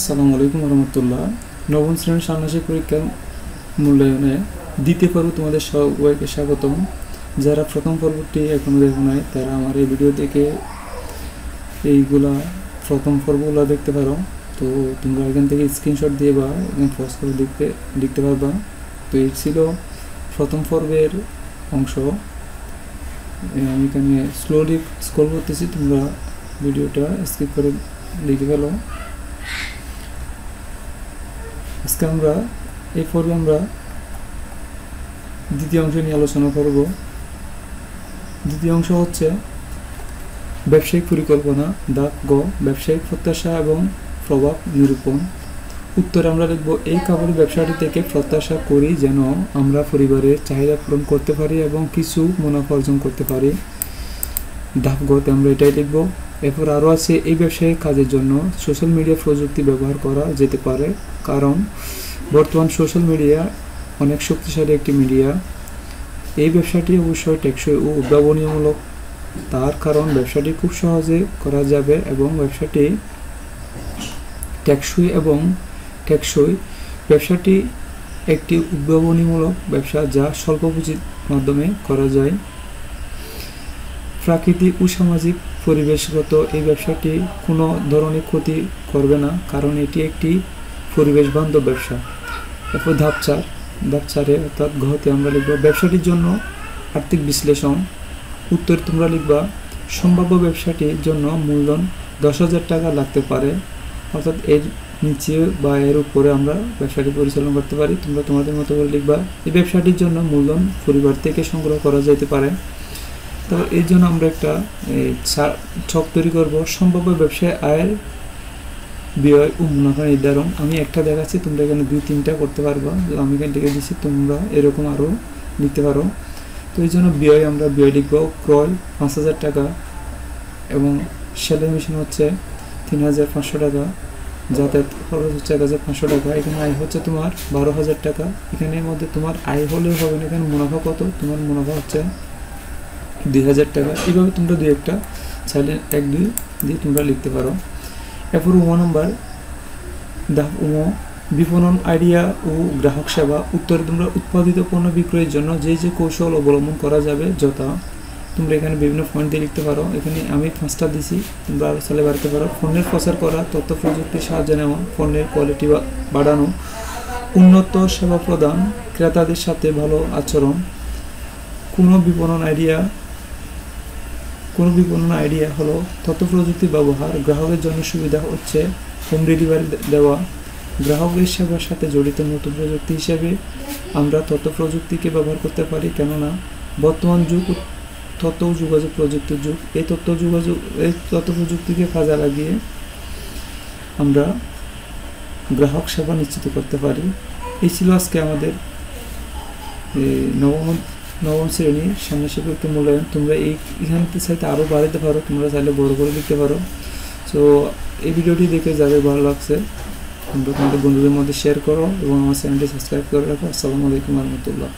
আসসালামু আলাইকুম রহমতুল্লাহ। নবম শ্রেণীর ষান্মাসিক পরীক্ষার মূল্যায়নে দ্বিতীয় পর্ব তোমাদের সবাইকে স্বাগতম। যারা প্রথম পর্বটি এখনো দেখো নাই তারা আমার এই ভিডিও দেখে এইগুলা প্রথম পর্বগুলো দেখতে পারো। তো তোমরা এখান থেকে স্ক্রিনশট দিয়ে বা এখানে পজ করে দেখতে পারবা। তো এই ছিল প্রথম পর্বের অংশ। আমি এখানে স্লোলি স্ক্রল করতেছি, তোমরা ভিডিওটা স্কিপ করে দেখে ফেলো। আজকে আমরা এই পর্বে আমরা দ্বিতীয় অংশ নিয়ে আলোচনা করব। দ্বিতীয় অংশ হচ্ছে ব্যবসায়িক পরিকল্পনা। দাগ গ, ব্যবসায়িক প্রত্যাশা এবং প্রভাব নিরূপণ। উত্তরে আমরা লিখব, এই কাপড়ের ব্যবসাটি থেকে প্রত্যাশা করি যেন আমরা পরিবারের চাহিদা পূরণ করতে পারি এবং কিছু মুনাফা অর্জন করতে পারি। ধাপ গতে আমরা এটাই লিখব। এরপর আরও আছে, এই ব্যবসায়িক কাজের জন্য সোশ্যাল মিডিয়া প্রযুক্তি ব্যবহার করা যেতে পারে, কারণ বর্তমান সোশ্যাল মিডিয়া অনেক শক্তিশালী একটি মিডিয়া। এই ব্যবসাটি অবশ্যই টেকসই ও উদ্ভাবনীমূলক, তার কারণ ব্যবসাটি খুব সহজে করা যাবে এবং ব্যবসাটি টেকসই। ব্যবসাটি একটি উদ্ভাবনীমূলক ব্যবসা যা স্বল্প পুঁজির মাধ্যমে করা যায়। প্রাকৃতিক ও সামাজিক পরিবেশগত, এই ব্যবসাটি কোনো ধরনের ক্ষতি করবে না, কারণ এটি একটি পরিবেশ বান্ধব ব্যবসা। এরপর ধাপ 4 অর্থাৎ ঘতে আমরা লিখব, ব্যবসাটির জন্য আর্থিক বিশ্লেষণ। উত্তর তোমরা লিখবা, সম্ভাব্য ব্যবসাটির জন্য মূলধন 10,000 টাকা লাগতে পারে, অর্থাৎ এর নিচে বা এর উপরে আমরা ব্যবসাটি পরিচালনা করতে পারি। তোমরা তোমাদের মতো করে লিখবা, এই ব্যবসাটির জন্য মূলধন পরিবার থেকে সংগ্রহ করা যেতে পারে। তো এর জন্য আমরা একটা ছক তৈরি করব, সম্ভাব্য ব্যবসায় আয়ের, ব্যয় ও মুনাফা নির্ধারণ। আমি একটা দেখাচ্ছি, তোমরা এখানে 2-3টা করতে পারবা। আমি এখান থেকে দিচ্ছি, তোমরা এরকম আরও লিখতে পারো। তো এই জন্য ব্যয় আমরা ব্যয় লিখব, ক্রয় 5,000 টাকা এবং সেলাই মেশিন হচ্ছে 3,500 টাকা, যাতায়াত খরচ হচ্ছে 1,500 টাকা। এখানে আয় হচ্ছে তোমার 12,000 টাকা। এখানের মধ্যে তোমার আয় হলেও হবে না, এখানে মুনাফা কত, তোমার মুনাফা হচ্ছে 2,000 টাকা। এইভাবে তোমরা 2-1টা চাইলে 1-2 দিয়ে তোমরা লিখতে পারো। এরপর নম্বর ধাপ বিপণন আইডিয়া ও গ্রাহক সেবা। উত্তরে তোমরা উৎপাদিত পণ্য বিক্রয়ের জন্য যে কৌশল অবলম্বন করা যাবে, যথা তোমরা এখানে বিভিন্ন পয়েন্ট দিয়ে লিখতে পারো। এখানে আমি 5টা দিছি, তোমরা আরও চাইলে বাড়তে পারো। পণ্যের প্রচার করা, তথ্য প্রযুক্তির সাহায্য নেওয়া, পণ্যের কোয়ালিটি বাড়ানো, উন্নত সেবা প্রদান, ক্রেতাদের সাথে ভালো আচরণ। কোনো বিপণন আইডিয়া হলো তথ্য প্রযুক্তি ব্যবহার, গ্রাহকের জন্য সুবিধা হচ্ছে হোম ডেলিভারি দেওয়া। গ্রাহকের সেবার সাথে জড়িত নতুন প্রযুক্তি হিসেবে আমরা তথ্য প্রযুক্তিকে ব্যবহার করতে পারি, কেননা বর্তমান যুগ তথ্য ও যোগাযোগ প্রযুক্তির যুগ। এই তথ্য প্রযুক্তিকে কাজে লাগিয়ে আমরা গ্রাহক সেবা নিশ্চিত করতে পারি। এই ছিল আজকে আমাদের নবম শ্রেণীর ষান্মাসিক পরীক্ষার মূল্যায়ন। তোমরা এইখান চাইতে আরও বাড়াতে পারো, তোমরা চাইলে বড় করে লিখতে পারো। সো এই ভিডিওটি দেখে যাদের ভালো লাগছে তোমরা তোমাদের বন্ধুদের মধ্যে শেয়ার করো এবং আমার চ্যানেলটি সাবস্ক্রাইব করে রাখো। আসসালামু আলাইকুম রহমতুল্লাহ।